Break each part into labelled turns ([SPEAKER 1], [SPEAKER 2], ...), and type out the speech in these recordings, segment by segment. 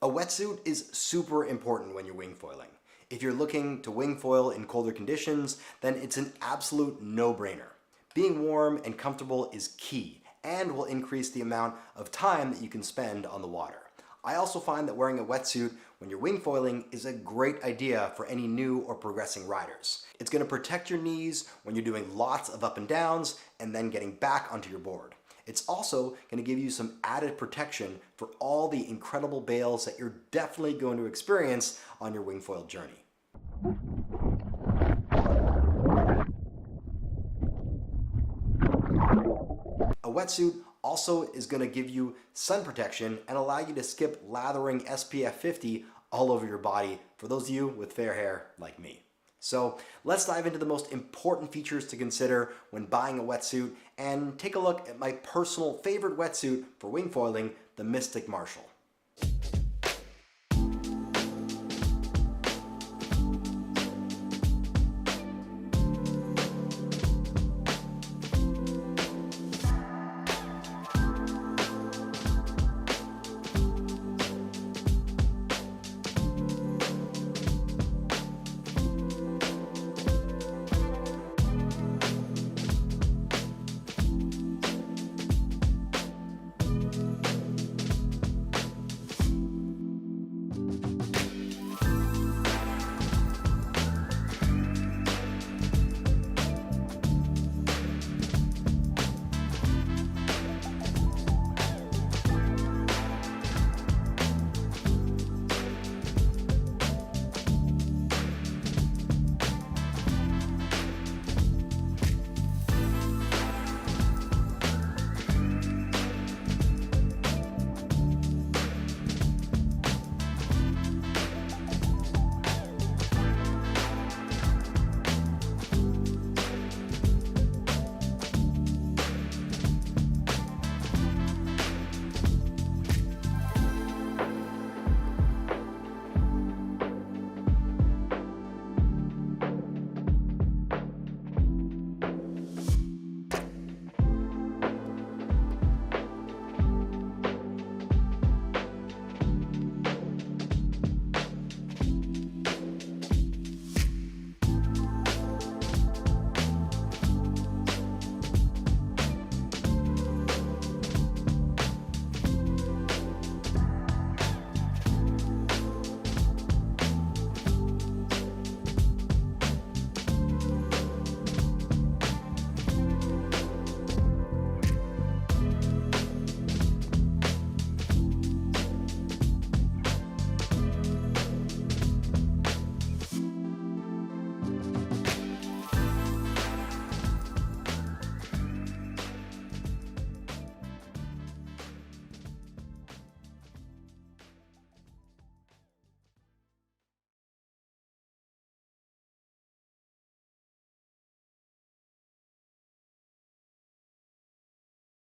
[SPEAKER 1] A wetsuit is super important when you're wing foiling. If you're looking to wing foil in colder conditions, then it's an absolute no-brainer. Being warm and comfortable is key and will increase the amount of time that you can spend on the water. I also find that wearing a wetsuit when you're wing foiling is a great idea for any new or progressing riders. It's going to protect your knees when you're doing lots of up and downs and then getting back onto your board. It's also going to give you some added protection for all the incredible bales that you're definitely going to experience on your wing foil journey. A wetsuit also is going to give you sun protection and allow you to skip lathering SPF 50 all over your body for those of you with fair hair like me. So let's dive into the most important features to consider when buying a wetsuit and take a look at my personal favorite wetsuit for wing foiling, the Mystic Marshall.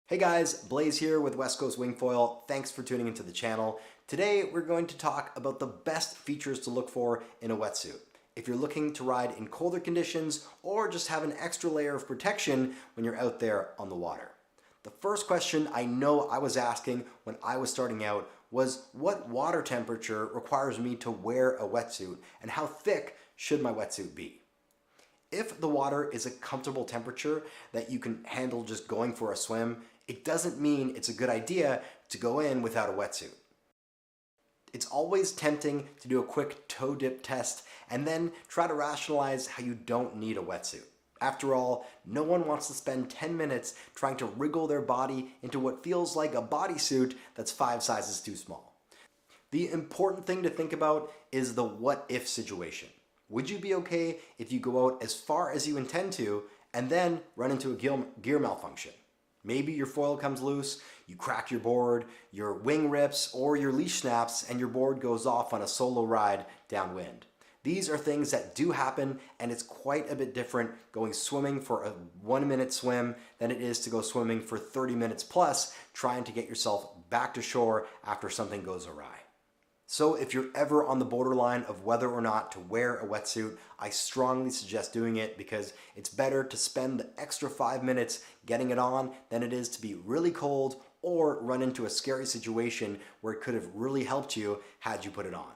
[SPEAKER 1] Hey guys, Blaise here with West Coast Wing Foil. Thanks for tuning into the channel. Today we're going to talk about the best features to look for in a wetsuit. If you're looking to ride in colder conditions or just have an extra layer of protection when you're out there on the water. The first question I know I was asking when I was starting out was what water temperature requires me to wear a wetsuit and how thick should my wetsuit be? If the water is a comfortable temperature that you can handle just going for a swim, it doesn't mean it's a good idea to go in without a wetsuit. It's always tempting to do a quick toe dip test and then try to rationalize how you don't need a wetsuit. After all, no one wants to spend 10 minutes trying to wriggle their body into what feels like a bodysuit that's 5 sizes too small. The important thing to think about is the what if situation. Would you be okay if you go out as far as you intend to and then run into a gear malfunction? Maybe your foil comes loose, you crack your board, your wing rips, or your leash snaps and your board goes off on a solo ride downwind. These are things that do happen, and it's quite a bit different going swimming for a 1-minute swim than it is to go swimming for 30 minutes plus trying to get yourself back to shore after something goes awry. So if you're ever on the borderline of whether or not to wear a wetsuit, I strongly suggest doing it because it's better to spend the extra 5 minutes getting it on than it is to be really cold or run into a scary situation where it could have really helped you had you put it on.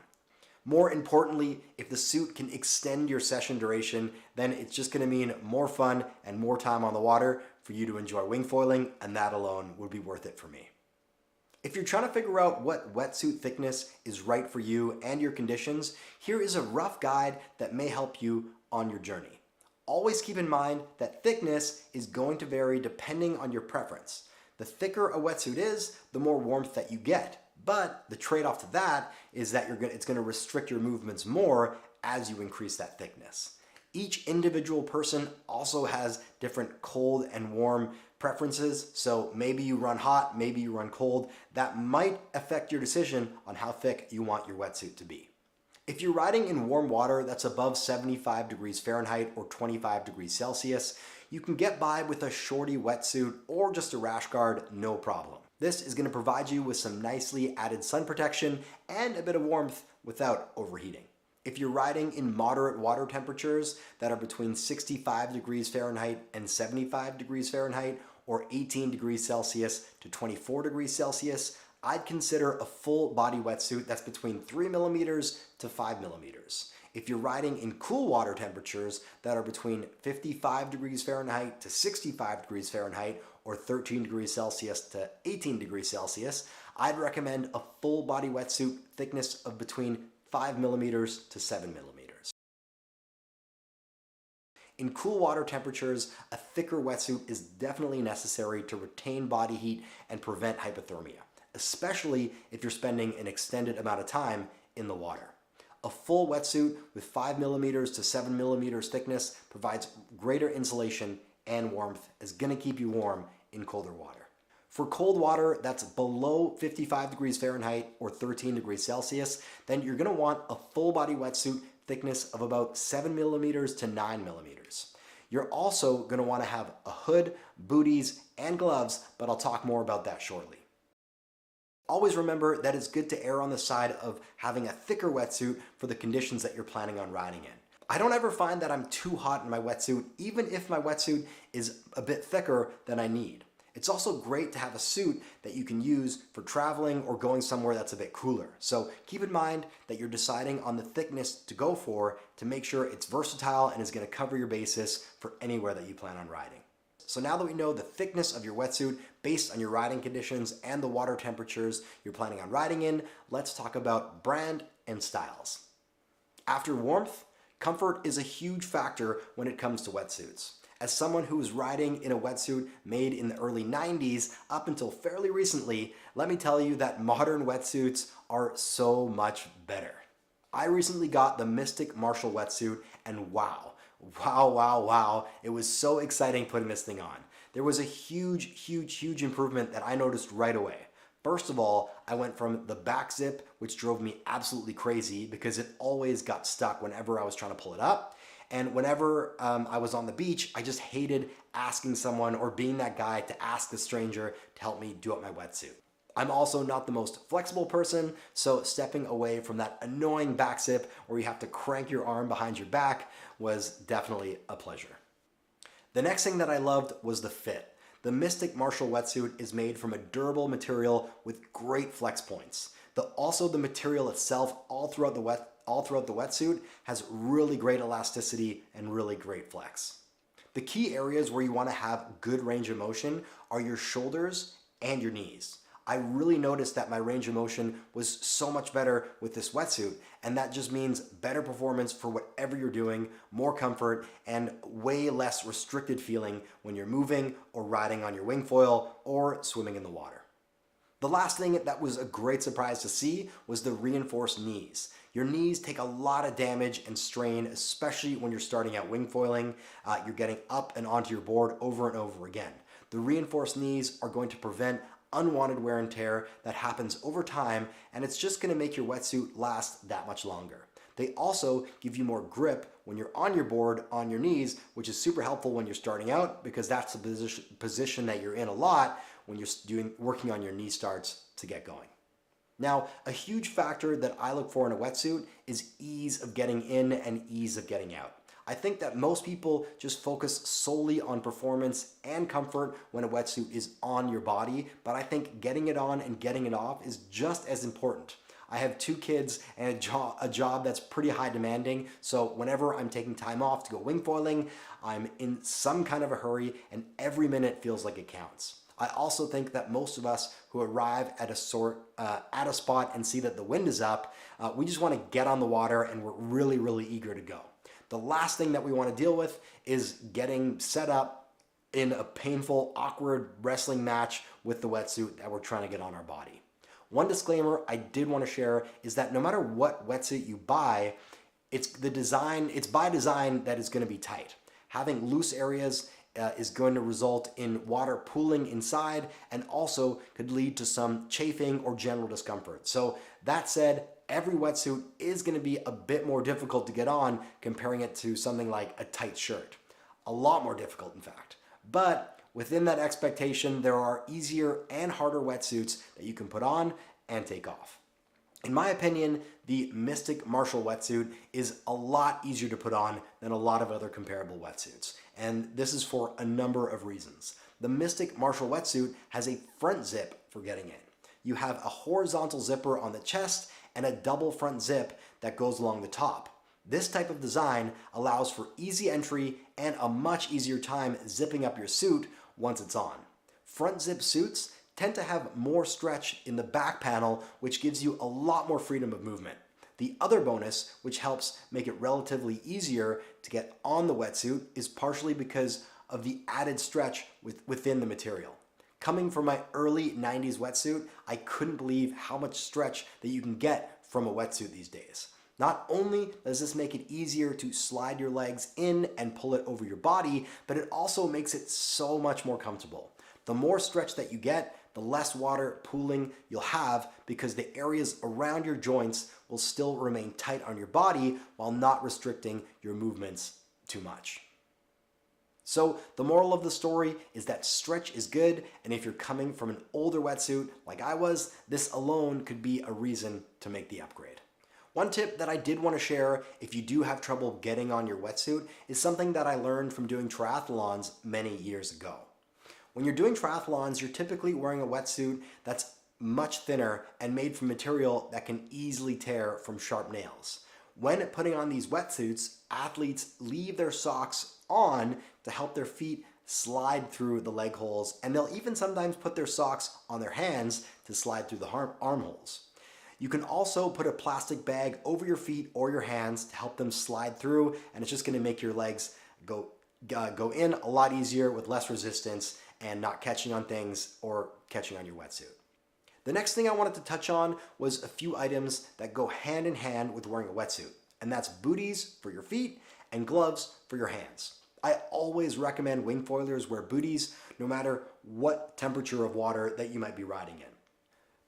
[SPEAKER 1] More importantly, if the suit can extend your session duration, then it's just going to mean more fun and more time on the water for you to enjoy wing foiling, and that alone would be worth it for me. If you're trying to figure out what wetsuit thickness is right for you and your conditions, here is a rough guide that may help you on your journey. Always keep in mind that thickness is going to vary depending on your preference. The thicker a wetsuit is, the more warmth that you get. But the trade-off to that is that it's going to restrict your movements more as you increase that thickness. Each individual person also has different cold and warm preferences, so maybe you run hot, maybe you run cold. That might affect your decision on how thick you want your wetsuit to be. If you're riding in warm water that's above 75 degrees Fahrenheit or 25 degrees Celsius, you can get by with a shorty wetsuit or just a rash guard, no problem. This is going to provide you with some nicely added sun protection and a bit of warmth without overheating. If you're riding in moderate water temperatures that are between 65 degrees Fahrenheit and 75 degrees Fahrenheit or 18 degrees Celsius to 24 degrees Celsius, I'd consider a full body wetsuit that's between 3 millimeters to 5 millimeters. If you're riding in cool water temperatures that are between 55 degrees Fahrenheit to 65 degrees Fahrenheit or 13 degrees Celsius to 18 degrees Celsius, I'd recommend a full body wetsuit thickness of between 5 millimeters to 7 millimeters. In cool water temperatures, a thicker wetsuit is definitely necessary to retain body heat and prevent hypothermia, especially if you're spending an extended amount of time in the water. A full wetsuit with 5 millimeters to 7 millimeters thickness provides greater insulation and warmth, is going to keep you warm in colder water. For cold water that's below 55 degrees Fahrenheit or 13 degrees Celsius, then you're going to want a full body wetsuit thickness of about 7 millimeters to 9 millimeters. You're also going to want to have a hood, booties, and gloves, but I'll talk more about that shortly. Always remember that it's good to err on the side of having a thicker wetsuit for the conditions that you're planning on riding in. I don't ever find that I'm too hot in my wetsuit, even if my wetsuit is a bit thicker than I need. It's also great to have a suit that you can use for traveling or going somewhere that's a bit cooler. So keep in mind that you're deciding on the thickness to go for to make sure it's versatile and is going to cover your bases for anywhere that you plan on riding. So now that we know the thickness of your wetsuit based on your riding conditions and the water temperatures you're planning on riding in, let's talk about brand and styles. After warmth, comfort is a huge factor when it comes to wetsuits. As someone who was riding in a wetsuit made in the early 90s up until fairly recently, let me tell you that modern wetsuits are so much better. I recently got the Mystic Marshall wetsuit and wow, it was so exciting putting this thing on. There was a huge improvement that I noticed right away. First of all, I went from the back zip, which drove me absolutely crazy because it always got stuck whenever I was trying to pull it up. And whenever I was on the beach, I just hated asking someone or being that guy to ask a stranger to help me do up my wetsuit. I'm also not the most flexible person, so stepping away from that annoying back zip where you have to crank your arm behind your back was definitely a pleasure. The next thing that I loved was the fit. The Mystic Marshall wetsuit is made from a durable material with great flex points. Also the material itself all throughout the wetsuit has really great elasticity and really great flex. The key areas where you want to have good range of motion are your shoulders and your knees. I really noticed that my range of motion was so much better with this wetsuit, and that just means better performance for whatever you're doing, more comfort, and way less restricted feeling when you're moving or riding on your wing foil or swimming in the water. The last thing that was a great surprise to see was the reinforced knees. Your knees take a lot of damage and strain, especially when you're starting out wing foiling. You're getting up and onto your board over and over again. The reinforced knees are going to prevent unwanted wear and tear that happens over time, and it's just going to make your wetsuit last that much longer. They also give you more grip when you're on your board on your knees, which is super helpful when you're starting out because that's the position that you're in a lot when you're working on your knee starts to get going. Now, a huge factor that I look for in a wetsuit is ease of getting in and ease of getting out. I think that most people just focus solely on performance and comfort when a wetsuit is on your body, but I think getting it on and getting it off is just as important. I have 2 kids and a job that's pretty high demanding, so whenever I'm taking time off to go wing foiling, I'm in some kind of a hurry and every minute feels like it counts. I also think that most of us who arrive at a spot and see that the wind is up, we just want to get on the water and we're really eager to go. The last thing that we want to deal with is getting set up in a painful, awkward wrestling match with the wetsuit that we're trying to get on our body. One disclaimer I did want to share is that no matter what wetsuit you buy, it's by design that it's going to be tight. Having loose areas is going to result in water pooling inside and also could lead to some chafing or general discomfort. So that said, every wetsuit is going to be a bit more difficult to get on comparing it to something like a tight shirt. A lot more difficult, in fact. But within that expectation, there are easier and harder wetsuits that you can put on and take off. In my opinion, the Mystic Marshall wetsuit is a lot easier to put on than a lot of other comparable wetsuits. And this is for a number of reasons. The Mystic Marshall wetsuit has a front zip for getting in. You have a horizontal zipper on the chest and a double front zip that goes along the top. This type of design allows for easy entry and a much easier time zipping up your suit once it's on. Front zip suits tend to have more stretch in the back panel, which gives you a lot more freedom of movement. The other bonus, which helps make it relatively easier to get on the wetsuit, is partially because of the added stretch within the material. Coming from my early 90s wetsuit, I couldn't believe how much stretch that you can get from a wetsuit these days. Not only does this make it easier to slide your legs in and pull it over your body, but it also makes it so much more comfortable. The more stretch that you get, the less water pooling you'll have because the areas around your joints will still remain tight on your body while not restricting your movements too much. So the moral of the story is that stretch is good, and if you're coming from an older wetsuit like I was, this alone could be a reason to make the upgrade. One tip that I did want to share if you do have trouble getting on your wetsuit is something that I learned from doing triathlons many years ago. When you're doing triathlons, you're typically wearing a wetsuit that's much thinner and made from material that can easily tear from sharp nails. When putting on these wetsuits, athletes leave their socks on to help their feet slide through the leg holes, and they'll even sometimes put their socks on their hands to slide through the armholes. You can also put a plastic bag over your feet or your hands to help them slide through, and it's just going to make your legs go in a lot easier with less resistance and not catching on things or catching on your wetsuit. The next thing I wanted to touch on was a few items that go hand in hand with wearing a wetsuit, and that's booties for your feet and gloves for your hands. I always recommend wing foilers wear booties no matter what temperature of water that you might be riding in.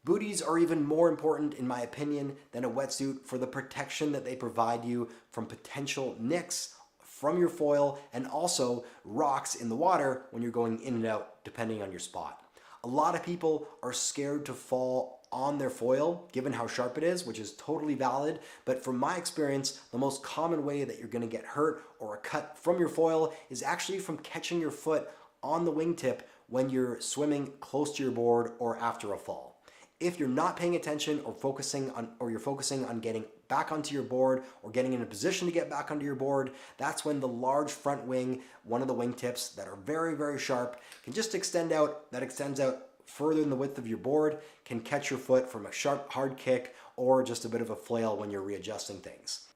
[SPEAKER 1] Booties are even more important, in my opinion, than a wetsuit for the protection that they provide you from potential nicks from your foil and also rocks in the water when you're going in and out depending on your spot. A lot of people are scared to fall on their foil given how sharp it is, which is totally valid, but from my experience, the most common way that you're going to get hurt or a cut from your foil is actually from catching your foot on the wingtip when you're swimming close to your board or after a fall. If you're not paying attention or you're focusing on getting back onto your board or getting in a position to get back onto your board, that's when the large front wing, one of the wingtips that are very sharp, can just extends out further than the width of your board, can catch your foot from a sharp, hard kick or just a bit of a flail when you're readjusting things.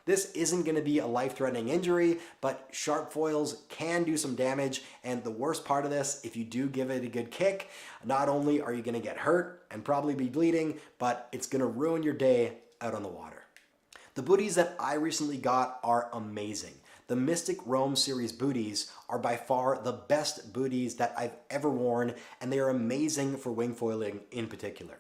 [SPEAKER 1] This isn't going to be a life-threatening injury, but sharp foils can do some damage, and the worst part of this, if you do give it a good kick, not only are you going to get hurt and probably be bleeding, but it's going to ruin your day out on the water. The booties that I recently got are amazing. The Mystic Rome series booties are by far the best booties that I've ever worn, and they are amazing for wing foiling in particular.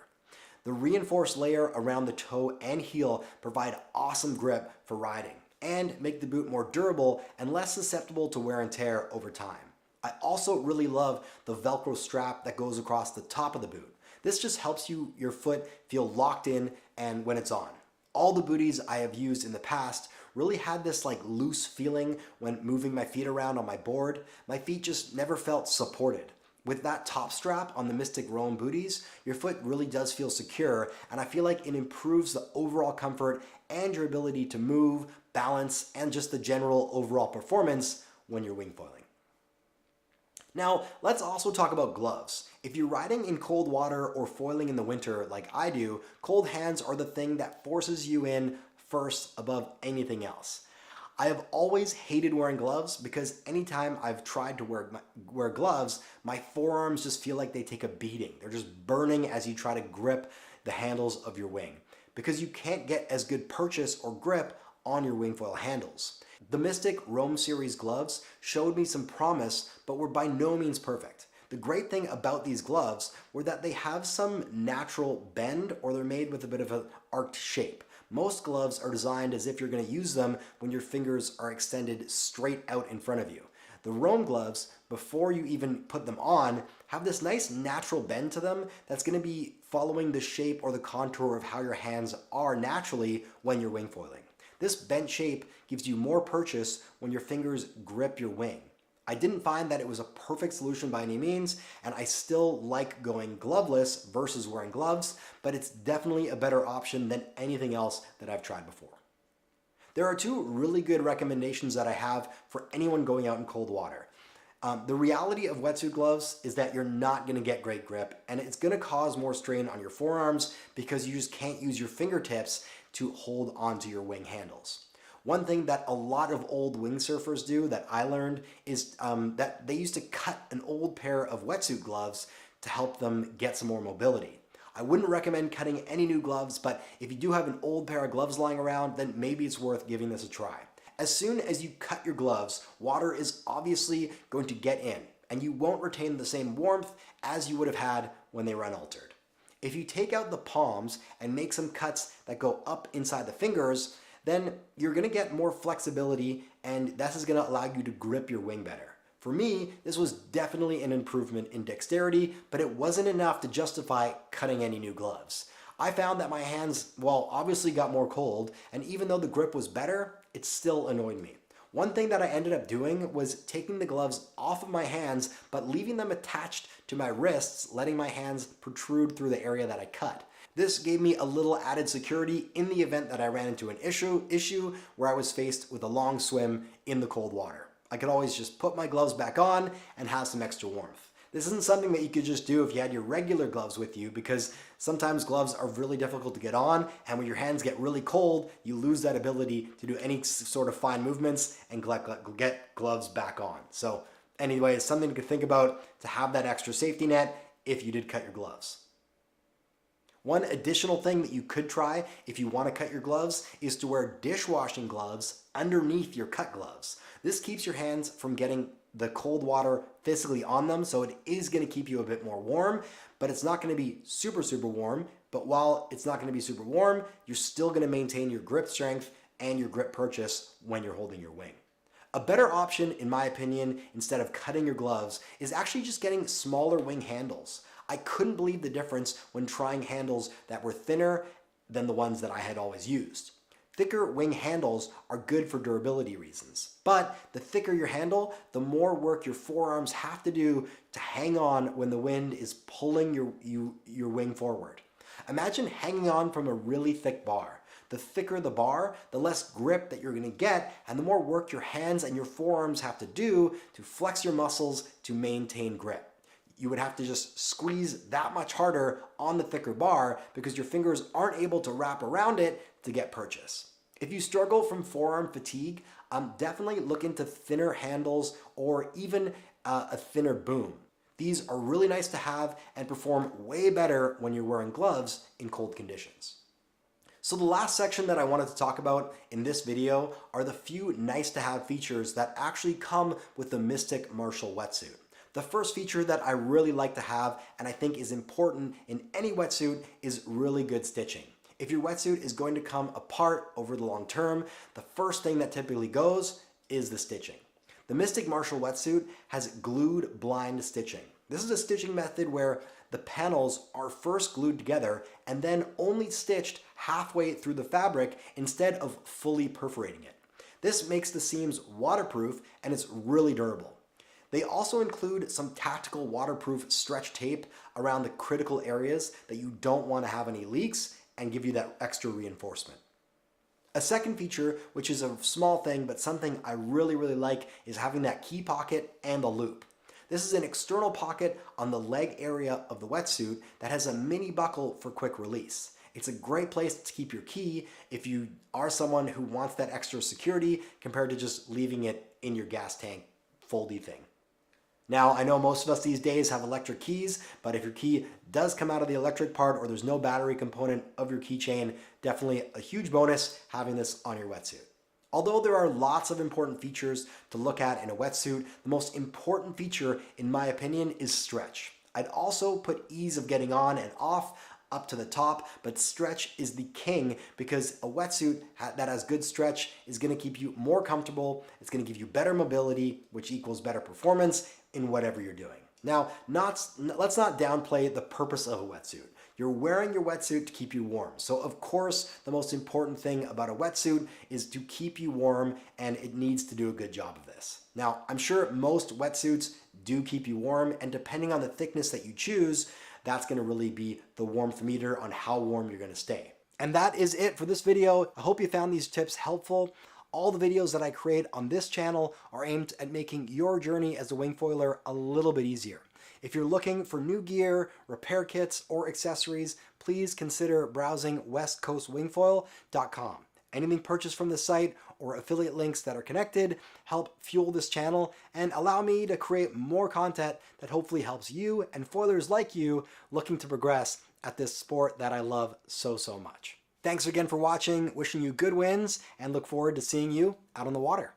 [SPEAKER 1] The reinforced layer around the toe and heel provide awesome grip for riding and make the boot more durable and less susceptible to wear and tear over time. I also really love the Velcro strap that goes across the top of the boot. This just helps your foot feel locked in and when it's on. All the booties I have used in the past really had this like loose feeling when moving my feet around on my board. My feet just never felt supported. With that top strap on the Mystic Roam booties, your foot really does feel secure, and I feel like it improves the overall comfort and your ability to move, balance, and just the general overall performance when you're wing foiling. Now, let's also talk about gloves. If you're riding in cold water or foiling in the winter like I do, cold hands are the thing that forces you in first above anything else. I have always hated wearing gloves because anytime I've tried to wear gloves, my forearms just feel like they take a beating. They're just burning as you try to grip the handles of your wing because you can't get as good purchase or grip on your wing foil handles. The Mystic Roam Series gloves showed me some promise, but were by no means perfect. The great thing about these gloves were that they have some natural bend, or they're made with a bit of an arced shape. Most gloves are designed as if you're going to use them when your fingers are extended straight out in front of you. The Roam gloves, before you even put them on, have this nice natural bend to them that's going to be following the shape or the contour of how your hands are naturally when you're wing foiling. This bent shape gives you more purchase when your fingers grip your wing. I didn't find that it was a perfect solution by any means, and I still like going gloveless versus wearing gloves, but it's definitely a better option than anything else that I've tried before. There are two really good recommendations that I have for anyone going out in cold water. The reality of wetsuit gloves is that you're not going to get great grip, and it's going to cause more strain on your forearms because you just can't use your fingertips to hold onto your wing handles. One thing that a lot of old windsurfers do that I learned is that they used to cut an old pair of wetsuit gloves to help them get some more mobility. I wouldn't recommend cutting any new gloves, but if you do have an old pair of gloves lying around, then maybe it's worth giving this a try. As soon as you cut your gloves, water is obviously going to get in, and you won't retain the same warmth as you would have had when they were unaltered. If you take out the palms and make some cuts that go up inside the fingers, then you're going to get more flexibility, and this is going to allow you to grip your wing better. For me, this was definitely an improvement in dexterity, but it wasn't enough to justify cutting any new gloves. I found that my hands, well, obviously got more cold, and even though the grip was better, it still annoyed me. One thing that I ended up doing was taking the gloves off of my hands, but leaving them attached to my wrists, letting my hands protrude through the area that I cut. This gave me a little added security in the event that I ran into an issue where I was faced with a long swim in the cold water. I could always just put my gloves back on and have some extra warmth. This isn't something that you could just do if you had your regular gloves with you, because sometimes gloves are really difficult to get on, and when your hands get really cold, you lose that ability to do any sort of fine movements and get gloves back on. So anyway, it's something to think about to have that extra safety net if you did cut your gloves. One additional thing that you could try if you want to cut your gloves is to wear dishwashing gloves underneath your cut gloves. This keeps your hands from getting the cold water physically on them, so it is going to keep you a bit more warm, but it's not going to be super warm. But while it's not going to be super warm, you're still going to maintain your grip strength and your grip purchase when you're holding your wing. A better option, in my opinion, instead of cutting your gloves, is actually just getting smaller wing handles. I couldn't believe the difference when trying handles that were thinner than the ones that I had always used. Thicker wing handles are good for durability reasons, but the thicker your handle, the more work your forearms have to do to hang on when the wind is pulling your wing forward. Imagine hanging on from a really thick bar. The thicker the bar, the less grip that you're going to get, and the more work your hands and your forearms have to do to flex your muscles to maintain grip. You would have to just squeeze that much harder on the thicker bar because your fingers aren't able to wrap around it to get purchase. If you struggle from forearm fatigue, definitely look into thinner handles or even a thinner boom. These are really nice to have and perform way better when you're wearing gloves in cold conditions. So the last section that I wanted to talk about in this video are the few nice to have features that actually come with the Mystic Martial wetsuit. The first feature that I really like to have and I think is important in any wetsuit is really good stitching. If your wetsuit is going to come apart over the long term, the first thing that typically goes is the stitching. The Mystic Martial wetsuit has glued blind stitching. This is a stitching method where the panels are first glued together and then only stitched halfway through the fabric instead of fully perforating it. This makes the seams waterproof and it's really durable. They also include some tactical waterproof stretch tape around the critical areas that you don't want to have any leaks and give you that extra reinforcement. A second feature, which is a small thing but something I really like, is having that key pocket and a loop. This is an external pocket on the leg area of the wetsuit that has a mini buckle for quick release. It's a great place to keep your key if you are someone who wants that extra security compared to just leaving it in your gas tank foldy thing. Now, I know most of us these days have electric keys, but if your key does come out of the electric part or there's no battery component of your keychain, definitely a huge bonus having this on your wetsuit. Although there are lots of important features to look at in a wetsuit, the most important feature, in my opinion, is stretch. I'd also put ease of getting on and off up to the top, but stretch is the king because a wetsuit that has good stretch is going to keep you more comfortable. It's going to give you better mobility, which equals better performance in whatever you're doing. Now, let's not downplay the purpose of a wetsuit. You're wearing your wetsuit to keep you warm. So of course, the most important thing about a wetsuit is to keep you warm, and it needs to do a good job of this. Now, I'm sure most wetsuits do keep you warm, and depending on the thickness that you choose, that's going to really be the warmth meter on how warm you're going to stay. And that is it for this video. I hope you found these tips helpful. All the videos that I create on this channel are aimed at making your journey as a wing foiler a little bit easier. If you're looking for new gear, repair kits, or accessories, please consider browsing westcoastwingfoil.com. Anything purchased from the site or affiliate links that are connected help fuel this channel and allow me to create more content that hopefully helps you and foilers like you looking to progress at this sport that I love so much. Thanks again for watching, wishing you good wins, and look forward to seeing you out on the water.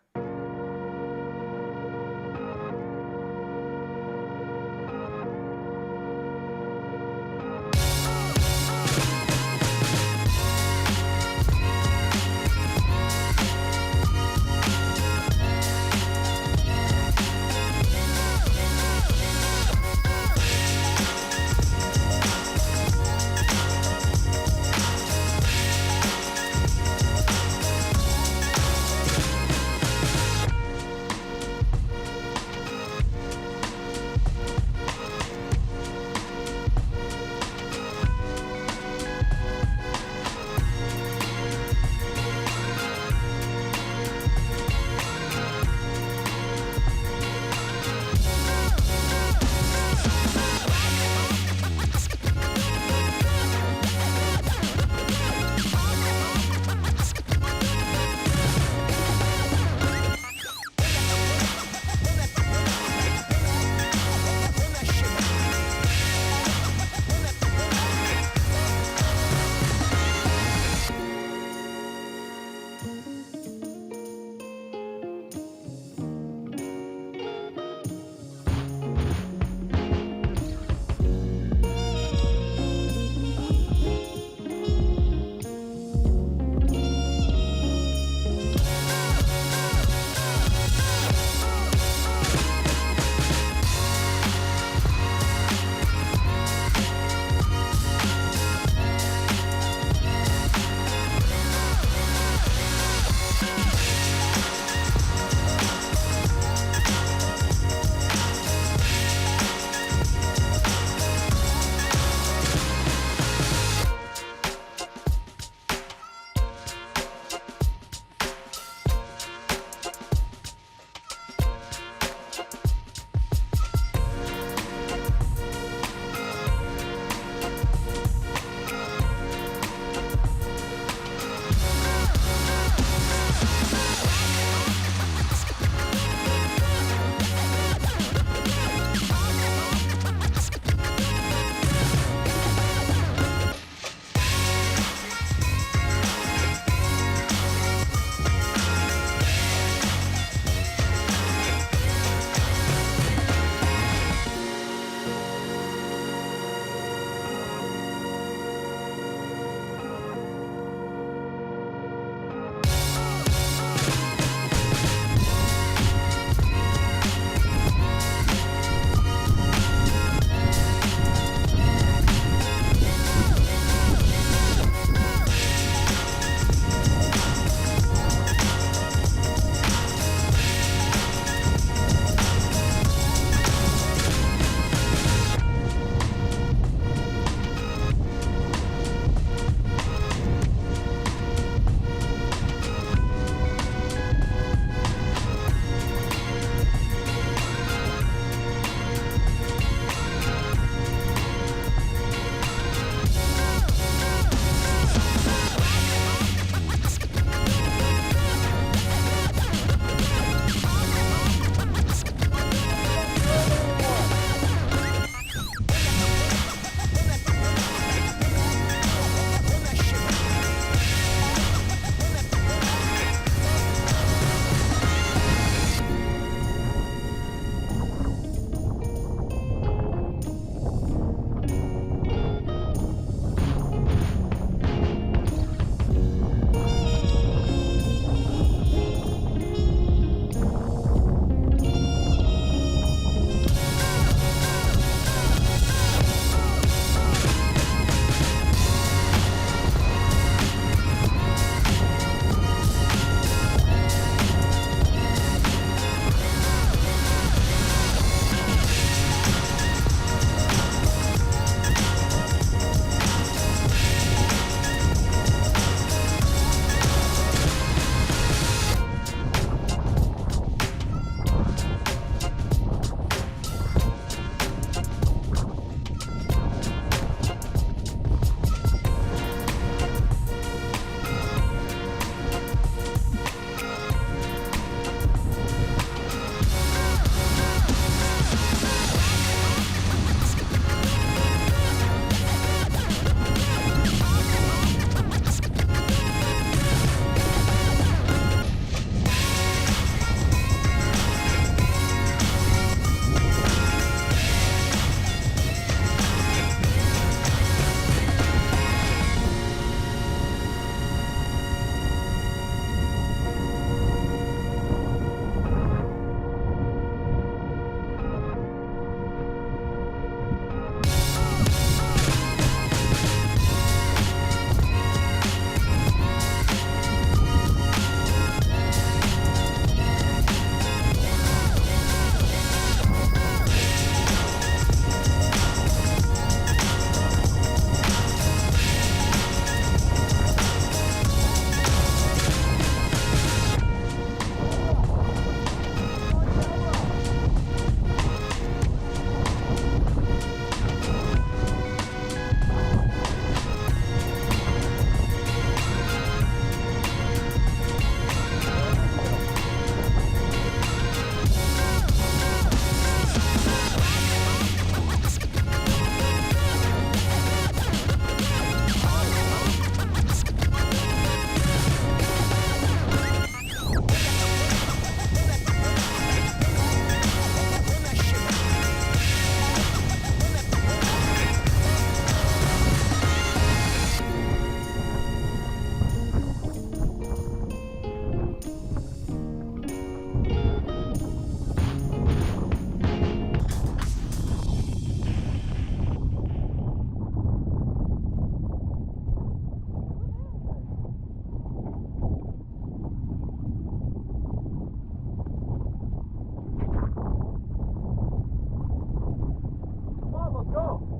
[SPEAKER 2] go.